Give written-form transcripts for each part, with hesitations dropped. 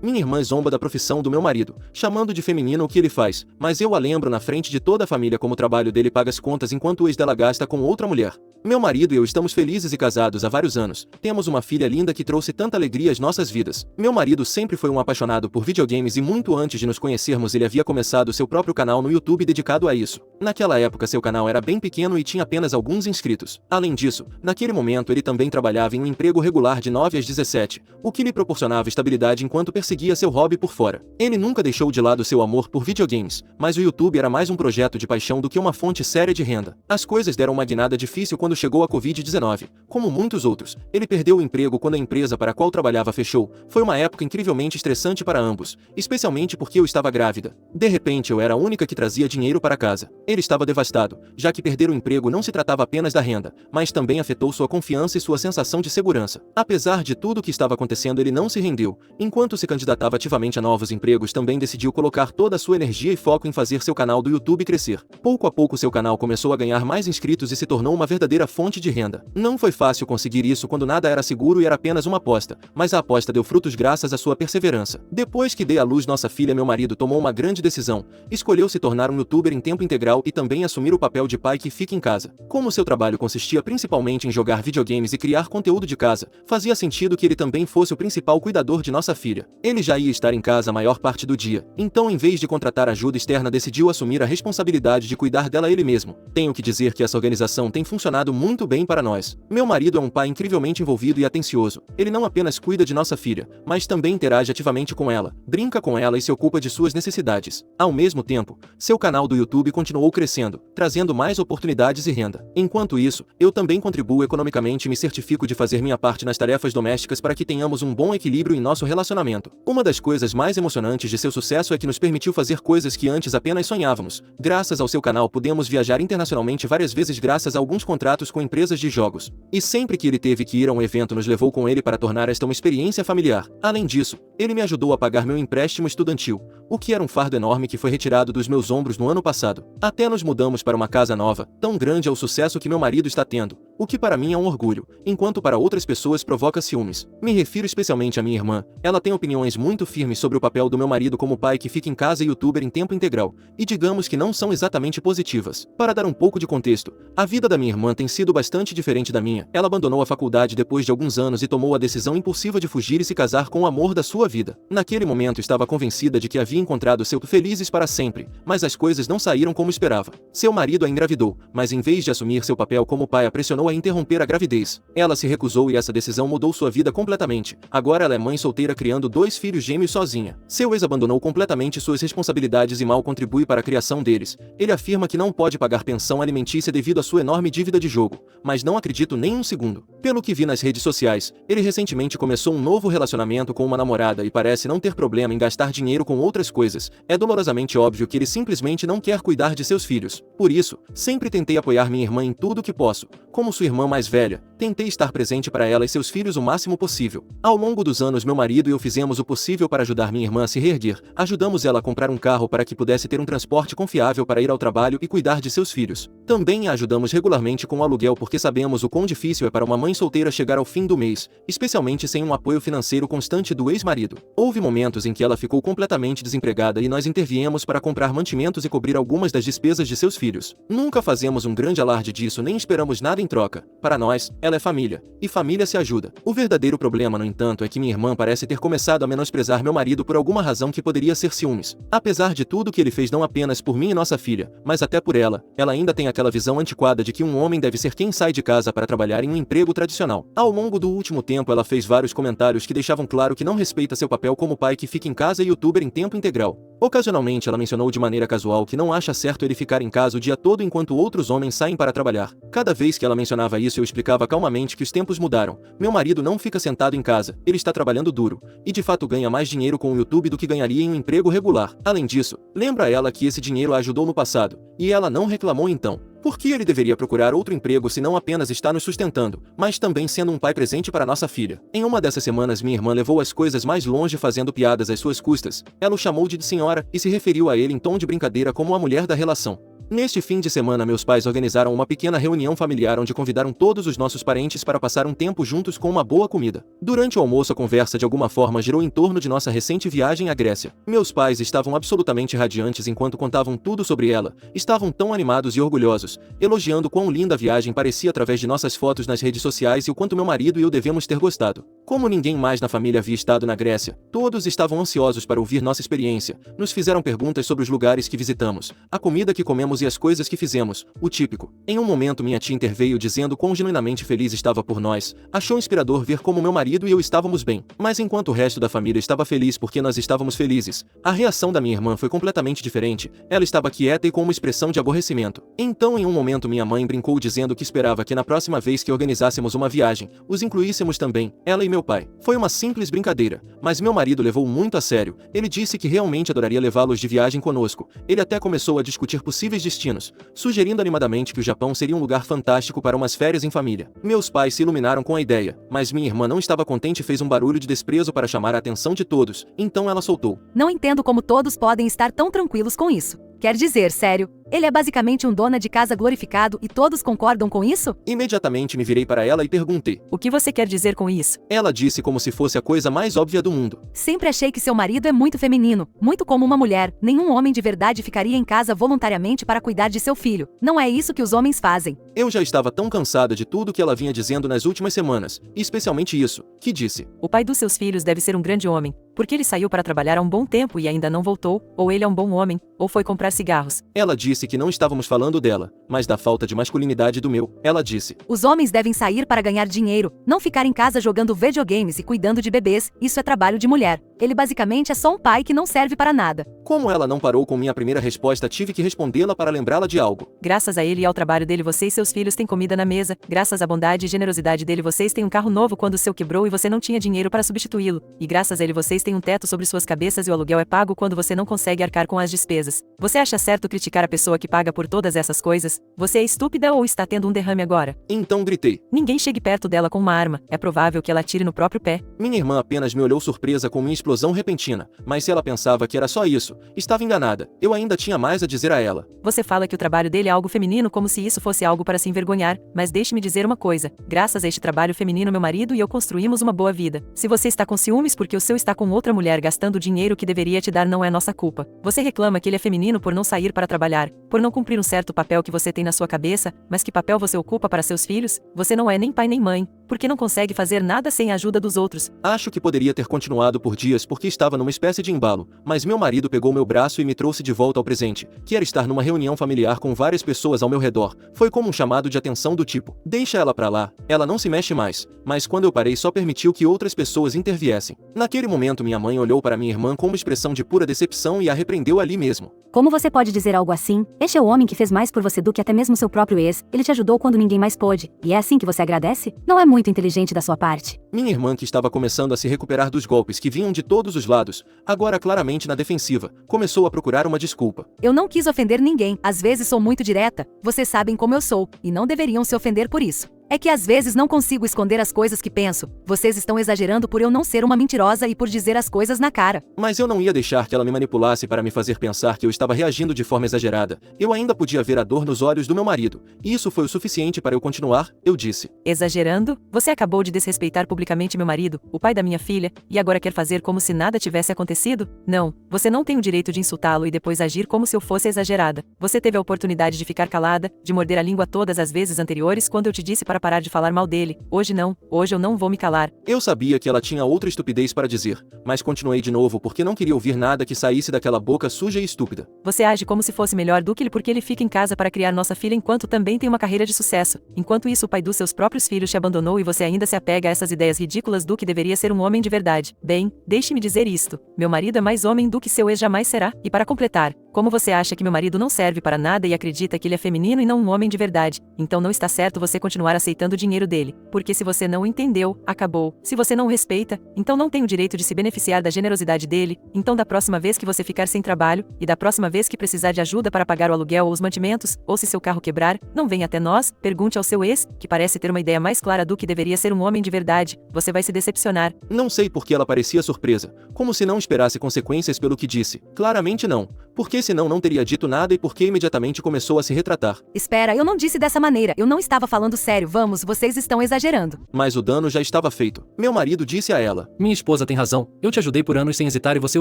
Minha irmã zomba da profissão do meu marido, chamando de feminino o que ele faz, mas eu a lembro na frente de toda a família como o trabalho dele paga as contas enquanto o ex dela gasta com outra mulher. Meu marido e eu estamos felizes e casados há vários anos. Temos uma filha linda que trouxe tanta alegria às nossas vidas. Meu marido sempre foi um apaixonado por videogames e muito antes de nos conhecermos ele havia começado seu próprio canal no YouTube dedicado a isso. Naquela época seu canal era bem pequeno e tinha apenas alguns inscritos. Além disso, naquele momento ele também trabalhava em um emprego regular de 9 às 17, o que lhe proporcionava estabilidade enquanto perseguia seu hobby por fora. Ele nunca deixou de lado seu amor por videogames, mas o YouTube era mais um projeto de paixão do que uma fonte séria de renda. As coisas deram uma guinada difícil quando chegou a Covid-19. Como muitos outros, ele perdeu o emprego quando a empresa para a qual trabalhava fechou. Foi uma época incrivelmente estressante para ambos, especialmente porque eu estava grávida. De repente eu era a única que trazia dinheiro para casa. Ele estava devastado, já que perder o emprego não se tratava apenas da renda, mas também afetou sua confiança e sua sensação de segurança. Apesar de tudo o que estava acontecendo ele não se rendeu. Enquanto se candidatava ativamente a novos empregos também decidiu colocar toda a sua energia e foco em fazer seu canal do YouTube crescer. Pouco a pouco seu canal começou a ganhar mais inscritos e se tornou uma verdadeira fonte de renda. Não foi fácil conseguir isso quando nada era seguro e era apenas uma aposta, mas a aposta deu frutos graças à sua perseverança. Depois que dei à luz nossa filha meu marido tomou uma grande decisão, escolheu se tornar um youtuber em tempo integral e também assumir o papel de pai que fica em casa. Como seu trabalho consistia principalmente em jogar videogames e criar conteúdo de casa, fazia sentido que ele também fosse o principal cuidador de nossa filha. Ele já ia estar em casa a maior parte do dia, então em vez de contratar ajuda externa decidiu assumir a responsabilidade de cuidar dela ele mesmo. Tenho que dizer que essa organização tem funcionado muito bem para nós. Meu marido é um pai incrivelmente envolvido e atencioso. Ele não apenas cuida de nossa filha, mas também interage ativamente com ela, brinca com ela e se ocupa de suas necessidades. Ao mesmo tempo, seu canal do YouTube continuou crescendo, trazendo mais oportunidades e renda. Enquanto isso, eu também contribuo economicamente e me certifico de fazer minha parte nas tarefas domésticas para que tenhamos um bom equilíbrio em nosso relacionamento. Uma das coisas mais emocionantes de seu sucesso é que nos permitiu fazer coisas que antes apenas sonhávamos. Graças ao seu canal podemos viajar internacionalmente várias vezes graças a alguns contratos com empresas de jogos. E sempre que ele teve que ir a um evento nos levou com ele para tornar esta uma experiência familiar. Além disso, ele me ajudou a pagar meu empréstimo estudantil, o que era um fardo enorme que foi retirado dos meus ombros no ano passado. Até nos mudamos para uma casa nova, tão grande é o sucesso que meu marido está tendo, o que para mim é um orgulho, enquanto para outras pessoas provoca ciúmes. Me refiro especialmente à minha irmã, ela tem opiniões muito firmes sobre o papel do meu marido como pai que fica em casa e youtuber em tempo integral, e digamos que não são exatamente positivas. Para dar um pouco de contexto, a vida da minha irmã tem sido bastante diferente da minha. Ela abandonou a faculdade depois de alguns anos e tomou a decisão impulsiva de fugir e se casar com o amor da sua vida. Naquele momento estava convencida de que havia encontrado seu felizes para sempre, mas as coisas não saíram como esperava. Seu marido a engravidou, mas em vez de assumir seu papel como pai a pressionou a interromper a gravidez. Ela se recusou e essa decisão mudou sua vida completamente. Agora ela é mãe solteira criando 2 filhos gêmeos sozinha. Seu ex abandonou completamente suas responsabilidades e mal contribui para a criação deles. Ele afirma que não pode pagar pensão alimentícia devido à sua enorme dívida de jogo, mas não acredito nem um segundo. Pelo que vi nas redes sociais, ele recentemente começou um novo relacionamento com uma namorada e parece não ter problema em gastar dinheiro com outras coisas. É dolorosamente óbvio que ele simplesmente não quer cuidar de seus filhos. Por isso, sempre tentei apoiar minha irmã em tudo o que posso. Como sua irmã mais velha, tentei estar presente para ela e seus filhos o máximo possível. Ao longo dos anos meu marido e eu fizemos o possível para ajudar minha irmã a se reerguer. Ajudamos ela a comprar um carro para que pudesse ter um transporte confiável para ir ao trabalho e cuidar de seus filhos. Também a ajudamos regularmente com o aluguel porque sabemos o quão difícil é para uma mãe solteira chegar ao fim do mês, especialmente sem um apoio financeiro constante do ex-marido. Houve momentos em que ela ficou completamente desempregada e nós interviemos para comprar mantimentos e cobrir algumas das despesas de seus filhos. Nunca fazemos um grande alarde disso nem esperamos nada em troca. Para nós, ela é família, e família se ajuda. O verdadeiro problema, no entanto, é que minha irmã parece ter começado a menosprezar meu marido por alguma razão que poderia ser ciúmes. Apesar de tudo que ele fez não apenas por mim e nossa filha, mas até por ela ainda tem aquela visão antiquada de que um homem deve ser quem sai de casa para trabalhar em um emprego tradicional. Ao longo do último tempo ela fez vários comentários que deixavam claro que não respeita seu papel como pai que fica em casa e youtuber em tempo integral. Ocasionalmente ela mencionou de maneira casual que não acha certo ele ficar em casa o dia todo enquanto outros homens saem para trabalhar. Cada vez que ela mencionava isso eu explicava calmamente que os tempos mudaram. Meu marido não fica sentado em casa, ele está trabalhando duro, e de fato ganha mais dinheiro com o YouTube do que ganharia em um emprego regular. Além disso, lembra ela que esse dinheiro a ajudou no passado, e ela não reclamou então. Por que ele deveria procurar outro emprego se não apenas está nos sustentando, mas também sendo um pai presente para nossa filha? Em uma dessas semanas minha irmã levou as coisas mais longe fazendo piadas às suas custas. Ela o chamou de senhora e se referiu a ele em tom de brincadeira como a mulher da relação. Neste fim de semana, meus pais organizaram uma pequena reunião familiar onde convidaram todos os nossos parentes para passar um tempo juntos com uma boa comida. Durante o almoço, a conversa de alguma forma girou em torno de nossa recente viagem à Grécia. Meus pais estavam absolutamente radiantes enquanto contavam tudo sobre ela, estavam tão animados e orgulhosos, elogiando quão linda a viagem parecia através de nossas fotos nas redes sociais e o quanto meu marido e eu devemos ter gostado. Como ninguém mais na família havia estado na Grécia, todos estavam ansiosos para ouvir nossa experiência, nos fizeram perguntas sobre os lugares que visitamos, a comida que comemos e as coisas que fizemos, o típico. Em um momento, minha tia interveio dizendo quão genuinamente feliz estava por nós. Achou inspirador ver como meu marido e eu estávamos bem. Mas enquanto o resto da família estava feliz porque nós estávamos felizes, a reação da minha irmã foi completamente diferente. Ela estava quieta e com uma expressão de aborrecimento. Então, em um momento, minha mãe brincou dizendo que esperava que na próxima vez que organizássemos uma viagem, os incluíssemos também, ela e meu pai. Foi uma simples brincadeira, mas meu marido levou muito a sério. Ele disse que realmente adoraria levá-los de viagem conosco. Ele até começou a discutir possíveis destinos, sugerindo animadamente que o Japão seria um lugar fantástico para umas férias em família. Meus pais se iluminaram com a ideia, mas minha irmã não estava contente e fez um barulho de desprezo para chamar a atenção de todos. Então ela soltou: "Não entendo como todos podem estar tão tranquilos com isso. Quer dizer, sério, ele é basicamente um dona de casa glorificado e todos concordam com isso?" Imediatamente me virei para ela e perguntei: "O que você quer dizer com isso?" Ela disse como se fosse a coisa mais óbvia do mundo: "Sempre achei que seu marido é muito feminino, muito como uma mulher. Nenhum homem de verdade ficaria em casa voluntariamente para cuidar de seu filho. Não é isso que os homens fazem." Eu já estava tão cansada de tudo que ela vinha dizendo nas últimas semanas, especialmente isso, que disse: "O pai dos seus filhos deve ser um grande homem, porque ele saiu para trabalhar há um bom tempo e ainda não voltou, ou ele é um bom homem, ou foi comprar cigarros." Ela disse que não estávamos falando dela, mas da falta de masculinidade do meu. Ela disse: "Os homens devem sair para ganhar dinheiro, não ficar em casa jogando videogames e cuidando de bebês, isso é trabalho de mulher. Ele basicamente é só um pai que não serve para nada." Como ela não parou com minha primeira resposta, tive que respondê-la para lembrá-la de algo. "Graças a ele e ao trabalho dele, você e seus filhos têm comida na mesa. Graças à bondade e generosidade dele, vocês têm um carro novo quando o seu quebrou e você não tinha dinheiro para substituí-lo. E graças a ele, vocês têm um teto sobre suas cabeças e o aluguel é pago quando você não consegue arcar com as despesas. Você acha certo criticar a pessoa que paga por todas essas coisas? Você é estúpida ou está tendo um derrame agora?" Então gritei: "Ninguém chegue perto dela com uma arma. É provável que ela atire no próprio pé." Minha irmã apenas me olhou surpresa com minha explosão repentina, mas se ela pensava que era só isso, estava enganada. Eu ainda tinha mais a dizer a ela. "Você fala que o trabalho dele é algo feminino como se isso fosse algo para se envergonhar, mas deixe-me dizer uma coisa. Graças a este trabalho feminino, meu marido e eu construímos uma boa vida. Se você está com ciúmes porque o seu está com outra mulher gastando o dinheiro que deveria te dar, não é nossa culpa. Você reclama que ele é feminino por não sair para trabalhar, por não cumprir um certo papel que você tem na sua cabeça, mas que papel você ocupa para seus filhos? Você não é nem pai nem mãe, porque não consegue fazer nada sem a ajuda dos outros." Acho que poderia ter continuado por dias porque estava numa espécie de embalo, mas meu marido pegou meu braço e me trouxe de volta ao presente, que era estar numa reunião familiar com várias pessoas ao meu redor. Foi como um chamado de atenção do tipo: "Deixa ela pra lá, ela não se mexe mais." Mas quando eu parei, só permitiu que outras pessoas interviessem. Naquele momento, minha mãe olhou para minha irmã com uma expressão de pura decepção e a repreendeu ali mesmo. "Como você pode dizer algo assim? Este é o homem que fez mais por você do que até mesmo seu próprio ex. Ele te ajudou quando ninguém mais pôde. E é assim que você agradece? Não é muito inteligente da sua parte." Minha irmã, que estava começando a se recuperar dos golpes que vinham de todos os lados, agora claramente na defensiva, começou a procurar uma desculpa. "Eu não quis ofender ninguém, às vezes sou muito direta. Vocês sabem como eu sou, e não deveriam se ofender por isso. É que às vezes não consigo esconder as coisas que penso. Vocês estão exagerando por eu não ser uma mentirosa e por dizer as coisas na cara." Mas eu não ia deixar que ela me manipulasse para me fazer pensar que eu estava reagindo de forma exagerada. Eu ainda podia ver a dor nos olhos do meu marido. E isso foi o suficiente para eu continuar. Eu disse: "Exagerando? Você acabou de desrespeitar publicamente meu marido, o pai da minha filha, e agora quer fazer como se nada tivesse acontecido? Não, você não tem o direito de insultá-lo e depois agir como se eu fosse exagerada. Você teve a oportunidade de ficar calada, de morder a língua todas as vezes anteriores quando eu te disse para parar de falar mal dele. Hoje não, hoje eu não vou me calar." Eu sabia que ela tinha outra estupidez para dizer, mas continuei de novo porque não queria ouvir nada que saísse daquela boca suja e estúpida. "Você age como se fosse melhor do que ele porque ele fica em casa para criar nossa filha enquanto também tem uma carreira de sucesso. Enquanto isso, o pai dos seus próprios filhos te abandonou e você ainda se apega a essas ideias ridículas do que deveria ser um homem de verdade. Bem, deixe-me dizer isto. Meu marido é mais homem do que seu ex jamais será. E para completar, como você acha que meu marido não serve para nada e acredita que ele é feminino e não um homem de verdade, então não está certo você continuar aceitando o dinheiro dele. Porque se você não entendeu, acabou. Se você não o respeita, então não tem o direito de se beneficiar da generosidade dele. Então da próxima vez que você ficar sem trabalho, e da próxima vez que precisar de ajuda para pagar o aluguel ou os mantimentos, ou se seu carro quebrar, não venha até nós, pergunte ao seu ex, que parece ter uma ideia mais clara do que deveria ser um homem de verdade. Você vai se decepcionar." Não sei por que ela parecia surpresa, como se não esperasse consequências pelo que disse. Claramente não, Porque senão não teria dito nada e porque imediatamente começou a se retratar. Espera, eu não disse dessa maneira, eu não estava falando sério, vamos, vocês estão exagerando. Mas o dano já estava feito. Meu marido disse a ela: Minha esposa tem razão, eu te ajudei por anos sem hesitar e você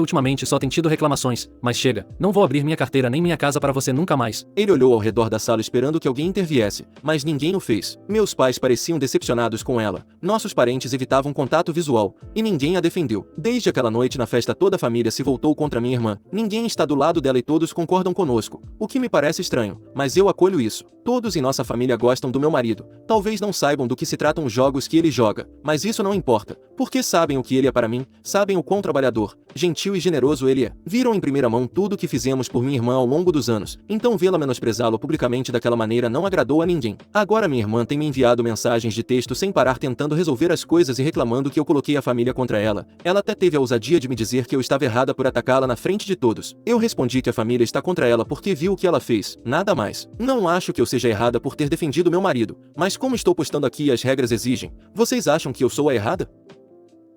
ultimamente só tem tido reclamações. Mas chega, não vou abrir minha carteira nem minha casa para você nunca mais. Ele olhou ao redor da sala esperando que alguém interviesse, mas ninguém o fez. Meus pais pareciam decepcionados com ela. Nossos parentes evitavam contato visual, e ninguém a defendeu. Desde aquela noite na festa toda a família se voltou contra minha irmã. Ninguém está do lado dela e todos concordam conosco, o que me parece estranho, mas eu acolho isso. Todos em nossa família gostam do meu marido. Talvez não saibam do que se tratam os jogos que ele joga, mas isso não importa, porque sabem o que ele é para mim, sabem o quão trabalhador, gentil e generoso ele é. Viram em primeira mão tudo o que fizemos por minha irmã ao longo dos anos, então vê-la menosprezá-lo publicamente daquela maneira não agradou a ninguém. Agora minha irmã tem me enviado mensagens de texto sem parar tentando resolver as coisas e reclamando que eu coloquei a família contra ela. Ela até teve a ousadia de me dizer que eu estava errada por atacá-la na frente de todos. Eu respondi que a família está contra ela porque viu o que ela fez, nada mais. Não acho que eu seja errada por ter defendido meu marido, mas como estou postando aqui e as regras exigem, vocês acham que eu sou a errada?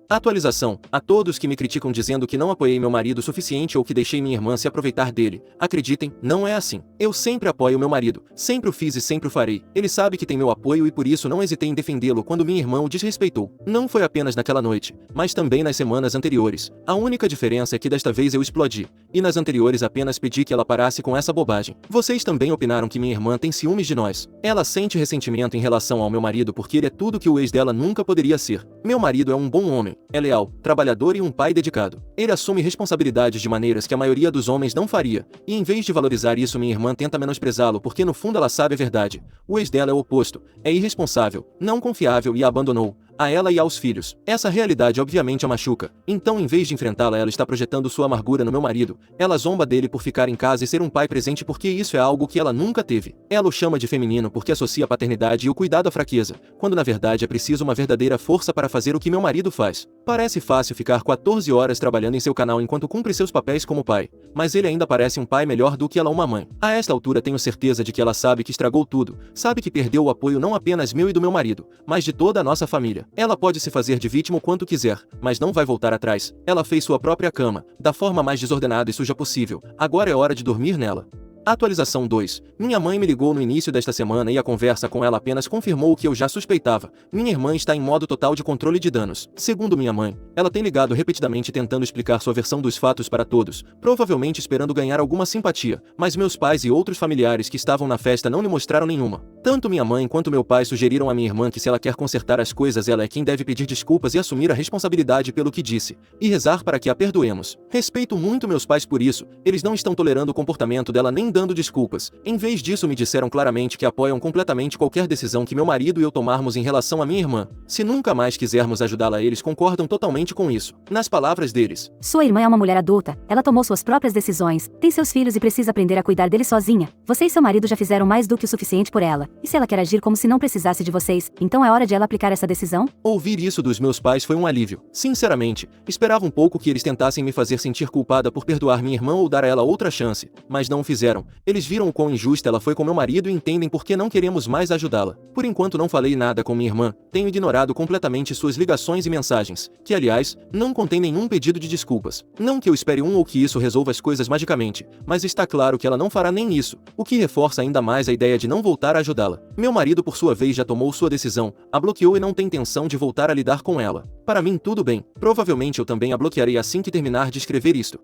Atualização: a todos que me criticam dizendo que não apoiei meu marido o suficiente ou que deixei minha irmã se aproveitar dele, acreditem, não é assim. Eu sempre apoio meu marido, sempre o fiz e sempre o farei. Ele sabe que tem meu apoio e por isso não hesitei em defendê-lo quando minha irmã o desrespeitou. Não foi apenas naquela noite, mas também nas semanas anteriores. A única diferença é que desta vez eu explodi, e nas anteriores apenas pedi que ela parasse com essa bobagem. Vocês também opinaram que minha irmã tem ciúmes de nós. Ela sente ressentimento em relação ao meu marido porque ele é tudo que o ex dela nunca poderia ser. Meu marido é um bom homem. É leal, trabalhador e um pai dedicado. Ele assume responsabilidades de maneiras que a maioria dos homens não faria, e em vez de valorizar isso minha irmã tenta menosprezá-lo porque no fundo ela sabe a verdade. O ex dela é o oposto, é irresponsável, não confiável e a abandonou, a ela e aos filhos. Essa realidade obviamente a machuca, então em vez de enfrentá-la ela está projetando sua amargura no meu marido. Ela zomba dele por ficar em casa e ser um pai presente porque isso é algo que ela nunca teve. Ela o chama de feminino porque associa a paternidade e o cuidado à fraqueza, quando na verdade é preciso uma verdadeira força para fazer o que meu marido faz. Parece fácil ficar 14 horas trabalhando em seu canal enquanto cumpre seus papéis como pai, mas ele ainda parece um pai melhor do que ela uma mãe. A esta altura tenho certeza de que ela sabe que estragou tudo, sabe que perdeu o apoio não apenas meu e do meu marido, mas de toda a nossa família. Ela pode se fazer de vítima o quanto quiser, mas não vai voltar atrás. Ela fez sua própria cama, da forma mais desordenada e suja possível. Agora é hora de dormir nela. Atualização 2. Minha mãe me ligou no início desta semana e a conversa com ela apenas confirmou o que eu já suspeitava. Minha irmã está em modo total de controle de danos. Segundo minha mãe, ela tem ligado repetidamente tentando explicar sua versão dos fatos para todos, provavelmente esperando ganhar alguma simpatia, mas meus pais e outros familiares que estavam na festa não lhe mostraram nenhuma. Tanto minha mãe quanto meu pai sugeriram a minha irmã que se ela quer consertar as coisas ela é quem deve pedir desculpas e assumir a responsabilidade pelo que disse, e rezar para que a perdoemos. Respeito muito meus pais por isso, eles não estão tolerando o comportamento dela nem dando desculpas. Em vez disso me disseram claramente que apoiam completamente qualquer decisão que meu marido e eu tomarmos em relação à minha irmã. Se nunca mais quisermos ajudá-la eles concordam totalmente com isso. Nas palavras deles: Sua irmã é uma mulher adulta, ela tomou suas próprias decisões, tem seus filhos e precisa aprender a cuidar deles sozinha. Você e seu marido já fizeram mais do que o suficiente por ela. E se ela quer agir como se não precisasse de vocês, então é hora de ela aplicar essa decisão? Ouvir isso dos meus pais foi um alívio. Sinceramente, esperava um pouco que eles tentassem me fazer sentir culpada por perdoar minha irmã ou dar a ela outra chance, mas não o fizeram. Eles viram o quão injusta ela foi com meu marido e entendem por que não queremos mais ajudá-la. Por enquanto não falei nada com minha irmã, tenho ignorado completamente suas ligações e mensagens, que aliás, não contém nenhum pedido de desculpas. Não que eu espere ou que isso resolva as coisas magicamente, mas está claro que ela não fará nem isso, o que reforça ainda mais a ideia de não voltar a ajudá-la. Meu marido por sua vez já tomou sua decisão, a bloqueou e não tem intenção de voltar a lidar com ela. Para mim tudo bem, provavelmente eu também a bloquearei assim que terminar de escrever isto.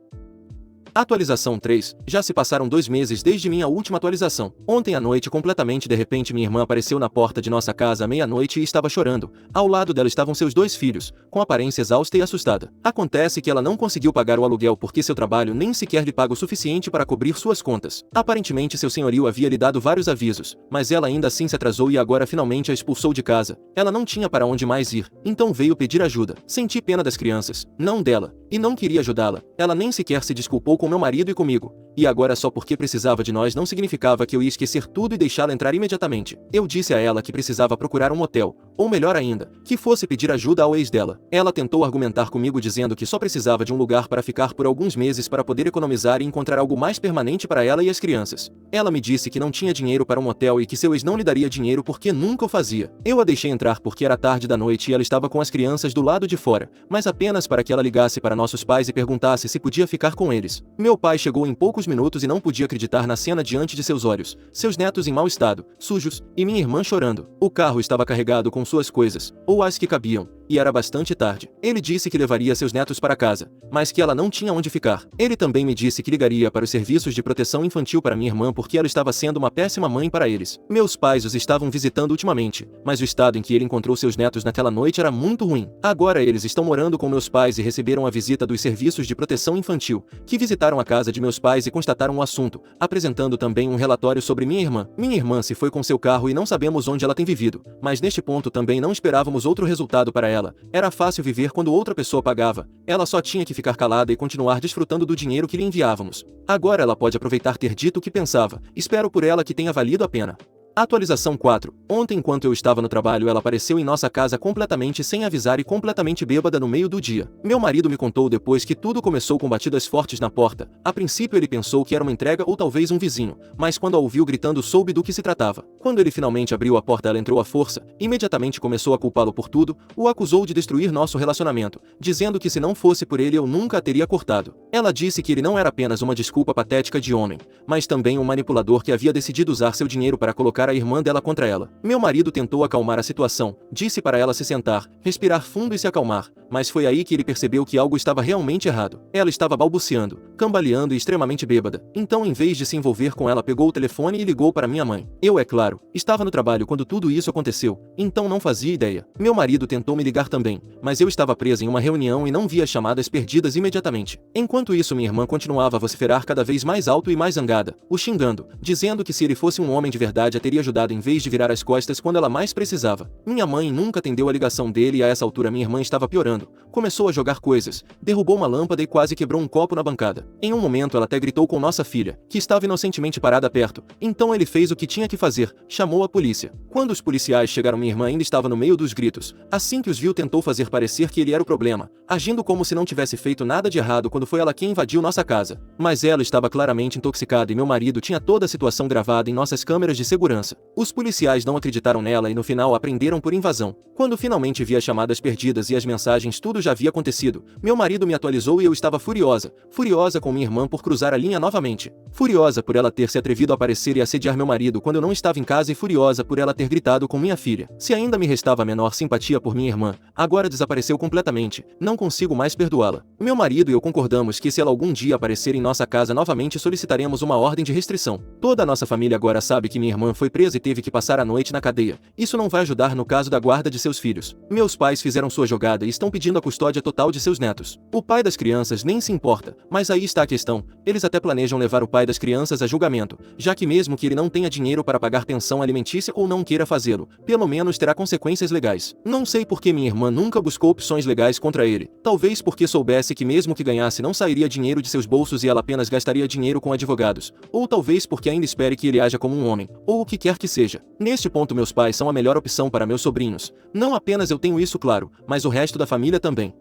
Atualização 3. Já se passaram 2 meses desde minha última atualização. Ontem à noite completamente de repente minha irmã apareceu na porta de nossa casa à meia-noite e estava chorando. Ao lado dela estavam seus 2 filhos, com aparência exausta e assustada. Acontece que ela não conseguiu pagar o aluguel porque seu trabalho nem sequer lhe paga o suficiente para cobrir suas contas. Aparentemente seu senhorio havia lhe dado vários avisos, mas ela ainda assim se atrasou e agora finalmente a expulsou de casa. Ela não tinha para onde mais ir, então veio pedir ajuda. Senti pena das crianças, não dela, e não queria ajudá-la. Ela nem sequer se desculpou com meu marido e comigo. E agora só porque precisava de nós não significava que eu ia esquecer tudo e deixá-la entrar imediatamente. Eu disse a ela que precisava procurar um hotel, ou melhor ainda, que fosse pedir ajuda ao ex dela. Ela tentou argumentar comigo dizendo que só precisava de um lugar para ficar por alguns meses para poder economizar e encontrar algo mais permanente para ela e as crianças. Ela me disse que não tinha dinheiro para um hotel e que seu ex não lhe daria dinheiro porque nunca o fazia. Eu a deixei entrar porque era tarde da noite e ela estava com as crianças do lado de fora, mas apenas para que ela ligasse para nossos pais e perguntasse se podia ficar com eles. Meu pai chegou em poucos minutos e não podia acreditar na cena diante de seus olhos, seus netos em mau estado, sujos, e minha irmã chorando. O carro estava carregado com suas coisas, ou as que cabiam, e era bastante tarde. Ele disse que levaria seus netos para casa, mas que ela não tinha onde ficar. Ele também me disse que ligaria para os serviços de proteção infantil para minha irmã porque ela estava sendo uma péssima mãe para eles. Meus pais os estavam visitando ultimamente, mas o estado em que ele encontrou seus netos naquela noite era muito ruim. Agora eles estão morando com meus pais e receberam a visita dos serviços de proteção infantil, que visitaram a casa de meus pais e constataram o assunto, apresentando também um relatório sobre minha irmã. Minha irmã se foi com seu carro e não sabemos onde ela tem vivido, mas neste ponto também não esperávamos outro resultado para ela. Era fácil viver quando outra pessoa pagava, ela só tinha que ficar calada e continuar desfrutando do dinheiro que lhe enviávamos. Agora ela pode aproveitar ter dito o que pensava, espero por ela que tenha valido a pena. Atualização 4. Ontem enquanto eu estava no trabalho ela apareceu em nossa casa completamente sem avisar e completamente bêbada no meio do dia. Meu marido me contou depois que tudo começou com batidas fortes na porta. A princípio ele pensou que era uma entrega ou talvez um vizinho, mas quando a ouviu gritando soube do que se tratava. Quando ele finalmente abriu a porta ela entrou à força, imediatamente começou a culpá-lo por tudo, o acusou de destruir nosso relacionamento, dizendo que se não fosse por ele eu nunca a teria cortado. Ela disse que ele não era apenas uma desculpa patética de homem, mas também um manipulador que havia decidido usar seu dinheiro para colocar a irmã dela contra ela. Meu marido tentou acalmar a situação, disse para ela se sentar, respirar fundo e se acalmar, mas foi aí que ele percebeu que algo estava realmente errado. Ela estava balbuciando, cambaleando e extremamente bêbada. Então, em vez de se envolver com ela, pegou o telefone e ligou para minha mãe. Eu, é claro, estava no trabalho quando tudo isso aconteceu, então não fazia ideia. Meu marido tentou me ligar também, mas eu estava presa em uma reunião e não vi as chamadas perdidas imediatamente. Enquanto isso, minha irmã continuava a vociferar cada vez mais alto e mais zangada, o xingando, dizendo que se ele fosse um homem de verdade a teria ajudado em vez de virar as costas quando ela mais precisava. Minha mãe nunca atendeu a ligação dele e a essa altura minha irmã estava piorando. Começou a jogar coisas, derrubou uma lâmpada e quase quebrou um copo na bancada. Em um momento ela até gritou com nossa filha, que estava inocentemente parada perto. Então ele fez o que tinha que fazer, chamou a polícia. Quando os policiais chegaram minha irmã ainda estava no meio dos gritos. Assim que os viu tentou fazer parecer que ele era o problema, agindo como se não tivesse feito nada de errado quando foi ela quem invadiu nossa casa. Mas ela estava claramente intoxicada e meu marido tinha toda a situação gravada em nossas câmeras de segurança. Os policiais não acreditaram nela e no final a prenderam por invasão. Quando finalmente vi as chamadas perdidas e as mensagens tudo já havia acontecido, meu marido me atualizou e eu estava furiosa. Furiosa com minha irmã por cruzar a linha novamente. Furiosa por ela ter se atrevido a aparecer e assediar meu marido quando eu não estava em casa e furiosa por ela ter gritado com minha filha. Se ainda me restava a menor simpatia por minha irmã, agora desapareceu completamente. Não consigo mais perdoá-la. Meu marido e eu concordamos que se ela algum dia aparecer em nossa casa novamente solicitaremos uma ordem de restrição. Toda a nossa família agora sabe que minha irmã foi presa e teve que passar a noite na cadeia. Isso não vai ajudar no caso da guarda de seus filhos. Meus pais fizeram sua jogada e estão pedindo a custódia total de seus netos. O pai das crianças nem se importa, mas aí está a questão. Eles até planejam levar o pai das crianças a julgamento, já que mesmo que ele não tenha dinheiro para pagar pensão alimentícia ou não queira fazê-lo, pelo menos terá consequências legais. Não sei por que minha irmã nunca buscou opções legais contra ele. Talvez porque soubesse que mesmo que ganhasse não sairia dinheiro de seus bolsos e ela apenas gastaria dinheiro com advogados. Ou talvez porque ainda espere que ele haja como um homem, ou o que quer que seja. Neste ponto meus pais são a melhor opção para meus sobrinhos. Não apenas eu tenho isso claro, mas o resto da família também.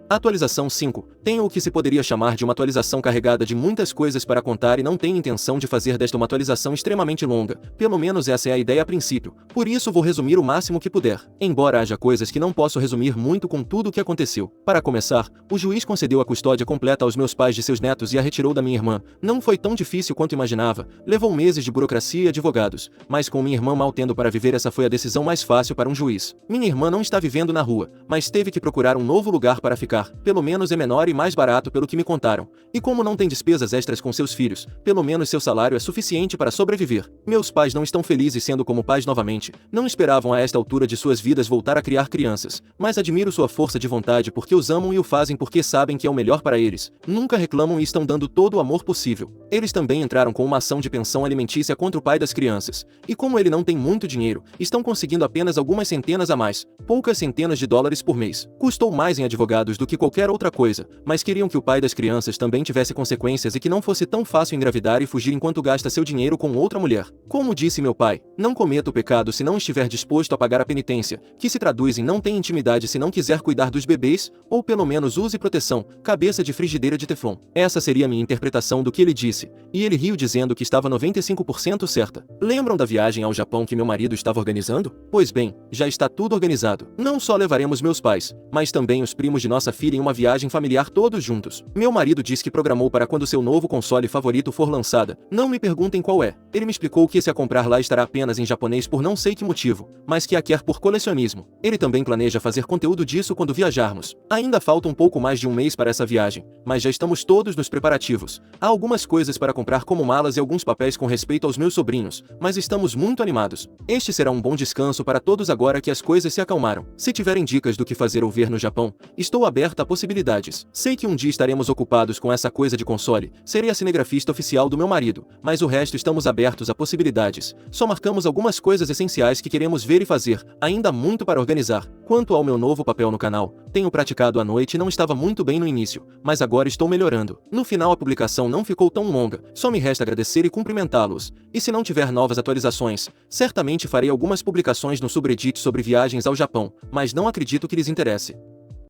Atualização 5. Tenho o que se poderia chamar de uma atualização carregada de muitas coisas para contar e não tenho intenção de fazer desta uma atualização extremamente longa, pelo menos essa é a ideia a princípio, por isso vou resumir o máximo que puder, embora haja coisas que não posso resumir muito com tudo o que aconteceu. Para começar, o juiz concedeu a custódia completa aos meus pais de seus netos e a retirou da minha irmã. Não foi tão difícil quanto imaginava, levou meses de burocracia e advogados, mas com minha irmã mal tendo para viver essa foi a decisão mais fácil para um juiz. Minha irmã não está vivendo na rua, mas teve que procurar um novo lugar para ficar. Pelo menos é menor e mais barato pelo que me contaram. E como não tem despesas extras com seus filhos, pelo menos seu salário é suficiente para sobreviver. Meus pais não estão felizes sendo como pais novamente, não esperavam a esta altura de suas vidas voltar a criar crianças, mas admiro sua força de vontade porque os amam e o fazem porque sabem que é o melhor para eles. Nunca reclamam e estão dando todo o amor possível. Eles também entraram com uma ação de pensão alimentícia contra o pai das crianças. E como ele não tem muito dinheiro, estão conseguindo apenas algumas centenas a mais, poucas centenas de dólares por mês. Custou mais em advogados do que qualquer outra coisa, mas queriam que o pai das crianças também tivesse consequências e que não fosse tão fácil engravidar e fugir enquanto gasta seu dinheiro com outra mulher. Como disse meu pai, não cometa o pecado se não estiver disposto a pagar a penitência, que se traduz em não ter intimidade se não quiser cuidar dos bebês, ou pelo menos use proteção, cabeça de frigideira de teflon. Essa seria a minha interpretação do que ele disse, e ele riu dizendo que estava 95% certa. Lembram da viagem ao Japão que meu marido estava organizando? Pois bem, já está tudo organizado. Não só levaremos meus pais, mas também os primos de nossa filha em uma viagem familiar todos juntos. Meu marido diz que programou para quando seu novo console favorito for lançado. Não me perguntem qual é. Ele me explicou que se a comprar lá estará apenas em japonês por não sei que motivo, mas que a quer por colecionismo. Ele também planeja fazer conteúdo disso quando viajarmos. Ainda falta um pouco mais de um mês para essa viagem, mas já estamos todos nos preparativos. Há algumas coisas para comprar como malas e alguns papéis com respeito aos meus sobrinhos, mas estamos muito animados. Este será um bom descanso para todos agora que as coisas se acalmaram. Se tiverem dicas do que fazer ou ver no Japão, estou aberta a possibilidades. Sei que um dia estaremos ocupados com essa coisa de console, serei a cinegrafista oficial do meu marido, mas o resto estamos abertos a possibilidades. Só marcamos algumas coisas essenciais que queremos ver e fazer, ainda há muito para organizar. Quanto ao meu novo papel no canal, tenho praticado à noite e não estava muito bem no início, mas agora estou melhorando. No final a publicação não ficou tão longa, só me resta agradecer e cumprimentá-los. E se não tiver novas atualizações, certamente farei algumas publicações no subreddit sobre viagens ao Japão, mas não acredito que lhes interesse.